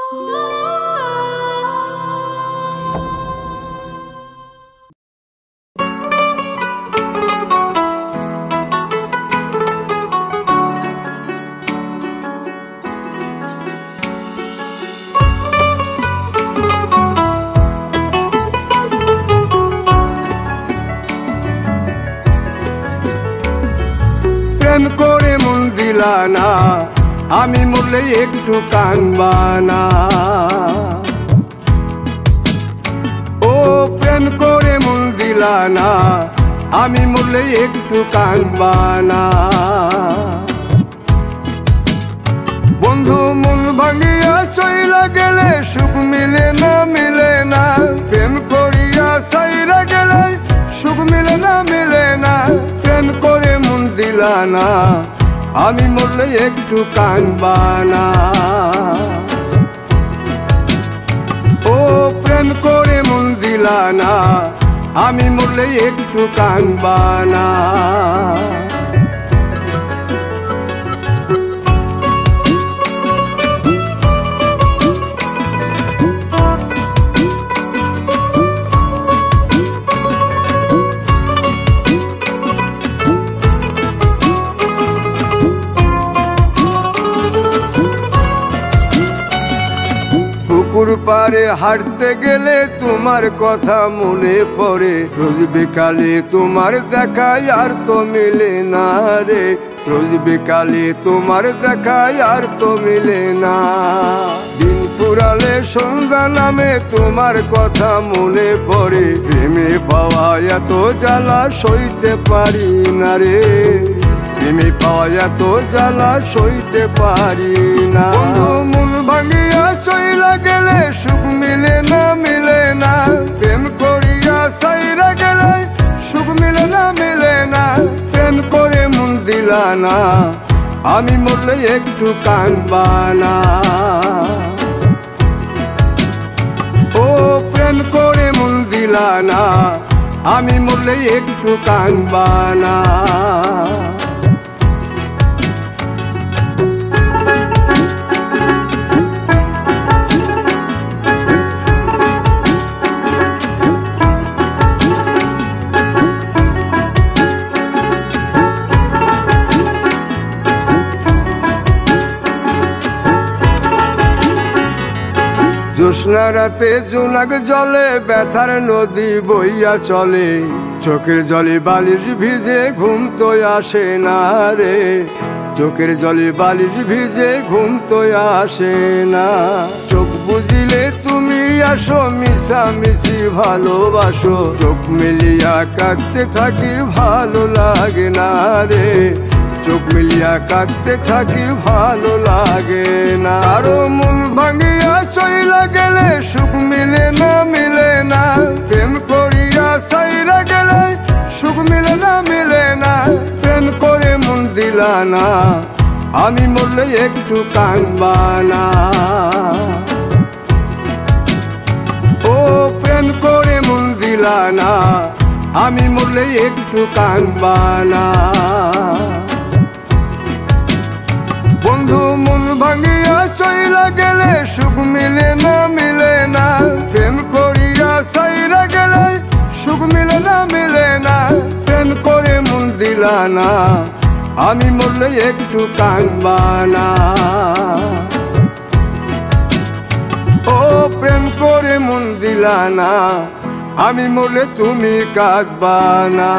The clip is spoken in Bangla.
প্রেম করে মন দিলা না, আমি মরলে একটু কানবা না। ও প্রেম করে মন দিলা না, আমি মরলে একটু কানবা না। বন্ধু মন ভাঙিয়া চইলা গেলে সুখ মিলে না, মিলে না। প্রেম করিয়া সাইরা গেলে সুখ মিলে না, মিলে না। প্রেম করে মন দিলা না, আমি মরলে একটু কানবা না। ও প্রেম করে মন দিলা না, আমি মরলে একটু কানবা না। পুকুর পাড়ে হাঁটতে গেলে তোমার কথা মনে পড়ে, রোজ বিকালে তোমার দেখায় আর তো মিলে না রে। রোজ বিকালে তোমার দেখায় আর তো মিলে না। দিন ফুরালে সন্ধ্যা নামে তোমার কথা মনে পড়ে, প্রেমে পাওয়া এত জ্বালা সইতে পারি না রে। প্রেমে পাওয়া এত জ্বালা সইতে পারি না। মন ভাঙিয়া চইলা গেলে সুখ মিলে না, মিলে না। প্রেম করিয়া সাইরা গেলে সুখ মিলে না, মিলে না। প্রেম করে মন দিলা না, আমি মরলে একটু কানবা না। ও প্রেম করে মন দিলা না, আমি মরলে একটু কানবা না। জ্যোৎস্না রাতে জোনাক জলে ব্যথার নদী বইয়া চলে, চোখের জলে বালিশ ভিজে ঘুম তো আসে না রে। চোখের জলে বালিশ ভিজে ঘুম তো আসে না। চোখ বুঝিলে তুমি আসো, মিশামিশি ভালোবাসো। চোখ মিলিয়া কাঁদতে থাকি ভালো লাগে না রে। চোখ মিলিয়া কাঁদতে থাকি ভালো লাগে না। আরো মন ভাঙিয়া চইলা গেলে সুখ মিলে না, মিলে না। প্রেম করিয়া সাইরা গেলে সুখ মিলে না, মিলে না। প্রেম করে মন দিলা না, আমি মরলে একটু কানবা না। ও প্রেম করে মন দিলা না, আমি মরলে একটু কানবা না। বন্ধু মন ভাঙিয়া চইলা গেলে সুখ মিলে না, মিলে না। প্রেম করিয়া সাইরা গেলে সুখ মিলে না, মিলে না। প্রেম করে মন দিলা না, আমি মরলে একটু কানবা না। ও প্রেম করে মন দিলা না, আমি মরলে তুমি কাঁদবা না।